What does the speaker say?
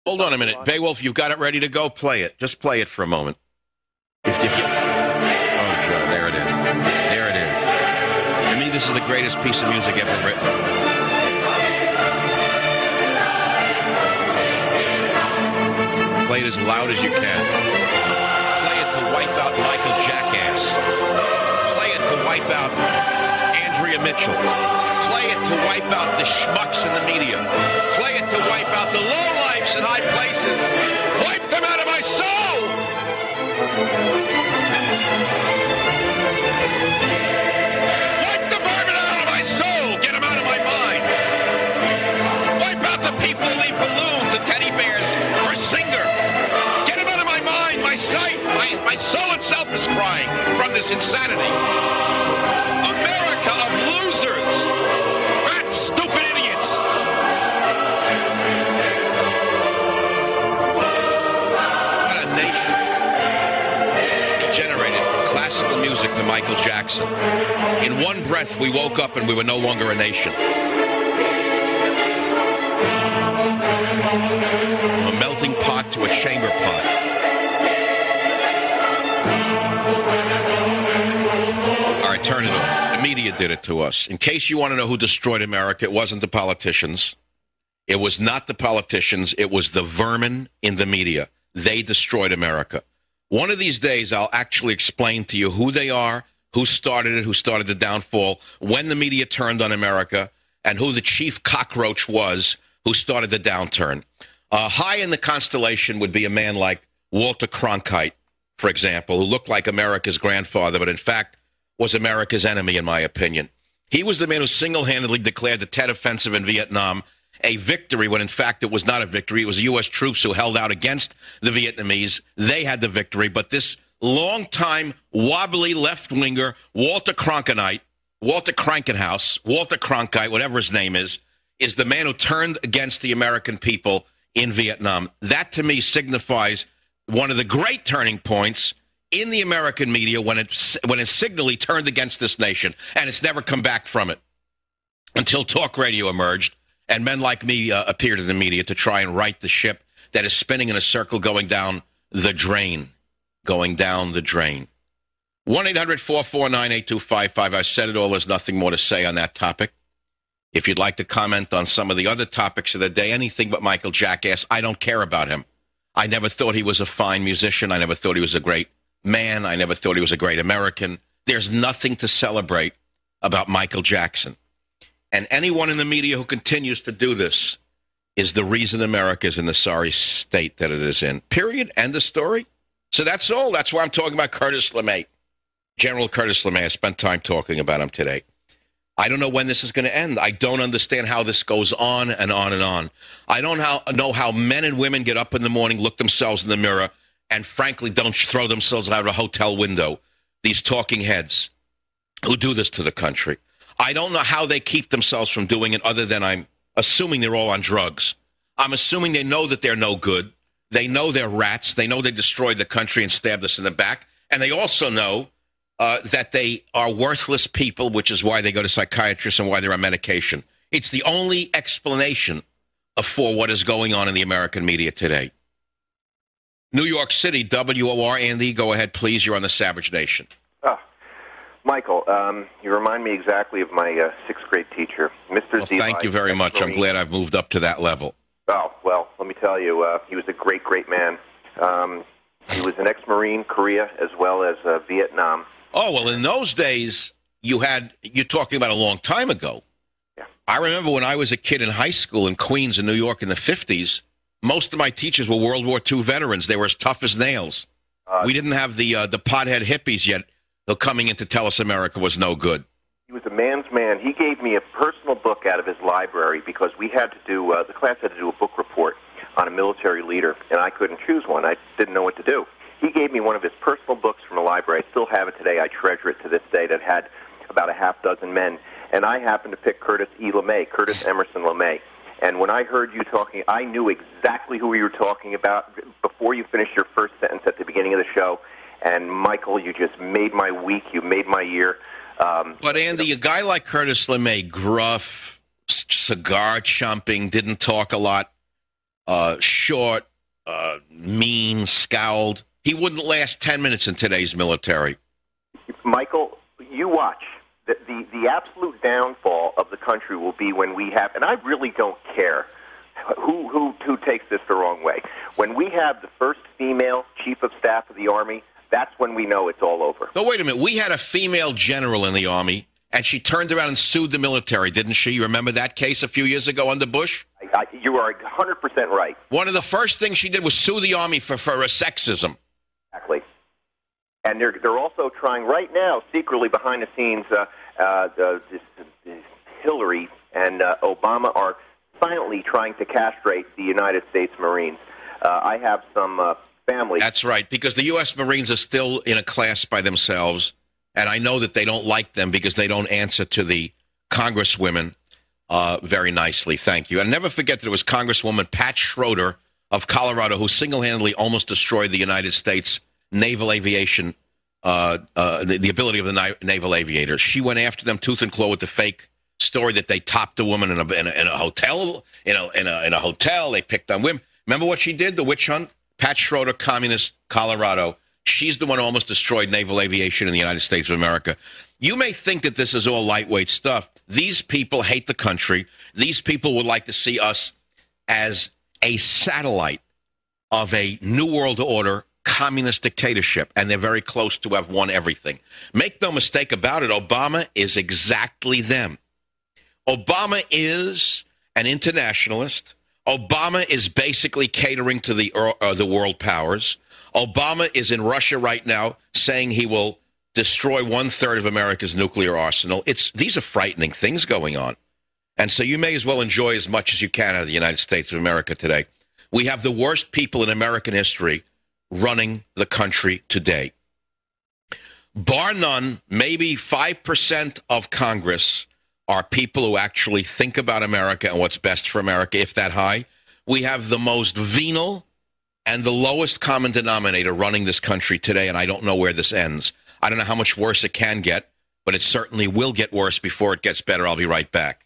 Hold on a minute. Beowulf, you've got it ready to go? Play it. Just play it for a moment. Oh, Joe, there it is. There it is. To me, this is the greatest piece of music ever written. Play it as loud as you can. Play it to wipe out Michael Jackass. Play it to wipe out Andrea Mitchell. Play it to wipe out the schmucks in the media. Play it to wipe out the lowlifes in high places. Wipe them out of my soul! Wipe the vermin out of my soul! Get them out of my mind! Wipe out the people who leave balloons and teddy bears for a singer! Get them out of my mind, my sight! My soul itself is crying from this insanity! America of losers! Fat, stupid idiots! What a nation. Degenerated from classical music to Michael Jackson. In one breath, we woke up and we were no longer a nation. From a melting pot to a chamber pot. All right, turn it on. The media did it to us. In case you want to know who destroyed America, it wasn't the politicians. It was not the politicians. It was the vermin in the media. They destroyed America. One of these days, I'll actually explain to you who they are, who started it, who started the downfall, when the media turned on America, and who the chief cockroach was who started the downturn. High in the constellation would be a man like Walter Cronkite, for example, who looked like America's grandfather, but in fact was America's enemy, in my opinion. He was the man who single-handedly declared the Tet Offensive in Vietnam a victory when, in fact, it was not a victory. It was U.S. troops who held out against the Vietnamese. They had the victory, but this long-time, wobbly left-winger, Walter Cronkite, whatever his name is the man who turned against the American people in Vietnam. That, to me, signifies one of the great turning points in the American media when it signally turned against this nation, and it's never come back from it until talk radio emerged, and men like me appeared in the media to try and right the ship that is spinning in a circle going down the drain. 1-800-449-8255. I said it all. There's nothing more to say on that topic. If you'd like to comment on some of the other topics of the day, anything but Michael Jackass, I don't care about him. I never thought he was a fine musician. I never thought he was a great man. I never thought he was a great American. There's nothing to celebrate about Michael Jackson. And anyone in the media who continues to do this is the reason America is in the sorry state that it is in. Period. End of story. So that's all. That's why I'm talking about Curtis LeMay. General Curtis LeMay. I spent time talking about him today. I don't know when this is going to end. I don't understand how this goes on and on and on. I don't know how men and women get up in the morning, look themselves in the mirror, and frankly don't throw themselves out of a hotel window. These talking heads who do this to the country. I don't know how they keep themselves from doing it other than I'm assuming they're all on drugs. I'm assuming they know that they're no good. They know they're rats. They know they destroyed the country and stabbed us in the back. And they also know that they are worthless people, which is why they go to psychiatrists and why they're on medication. It's the only explanation for what is going on in the American media today. New York City, WOR, Andy, go ahead, please. You're on the Savage Nation. Michael, you remind me exactly of my sixth grade teacher, Mr. Well, thank you very much. I'm glad I've moved up to that level. Oh, well, let me tell you, he was a great, great man. He was an ex-Marine, Korea, as well as Vietnam. Oh, well, in those days, you're talking about a long time ago. Yeah. I remember when I was a kid in high school in Queens in New York in the 50s, most of my teachers were World War II veterans. They were as tough as nails. We didn't have the pothead hippies yet coming in to tell us America was no good. He was a man's man. He gave me a personal book out of his library because we had to do, the class had to do a book report on a military leader, and I couldn't choose one. I didn't know what to do. He gave me one of his personal books from the library. I still have it today. I treasure it to this day. That had about a half dozen men. And I happened to pick Curtis Emerson LeMay. And when I heard you talking, I knew exactly who you were talking about before you finished your first sentence at the beginning of the show. And, Michael, you just made my week. You made my year. But, Andy, a guy like Curtis LeMay, gruff, cigar chomping, didn't talk a lot. short, mean, scowled. He wouldn't last 10 minutes in today's military. Michael, you watch. The absolute downfall of the country will be when we have, and I really don't care who takes this the wrong way. When we have the first female chief of staff of the Army, that's when we know it's all over. No, wait a minute. We had a female general in the Army, and she turned around and sued the military, didn't she? You remember that case a few years ago under Bush? You are 100% right. One of the first things she did was sue the Army for sexism. Exactly. And they're also trying right now, secretly behind the scenes, Hillary and Obama are silently trying to castrate the United States Marines. I have some family. That's right, because the U.S. Marines are still in a class by themselves, and I know that they don't like them because they don't answer to the congresswomen very nicely. Thank you. And never forget that it was Congresswoman Pat Schroeder of Colorado who single-handedly almost destroyed the United States naval aviation, the ability of the naval aviators. She went after them tooth and claw with the fake story that they topped a woman in a hotel. In a hotel, they picked on women. Remember what she did? The witch hunt. Pat Schroeder, communist, Colorado. She's the one who almost destroyed naval aviation in the United States of America. You may think that this is all lightweight stuff. These people hate the country. These people would like to see us as a satellite of a New World Order communist dictatorship, and they're very close to have won everything. Make no mistake about it, Obama is exactly them. Obama is an internationalist. Obama is basically catering to the world powers. Obama is in Russia right now saying he will destroy 1/3 of America's nuclear arsenal. These are frightening things going on. And so you may as well enjoy as much as you can out of the United States of America today. We have the worst people in American history running the country today. Bar none, maybe 5% of Congress are people who actually think about America and what's best for America, if that high. We have the most venal and the lowest common denominator running this country today, and I don't know where this ends. I don't know how much worse it can get, but it certainly will get worse before it gets better. I'll be right back.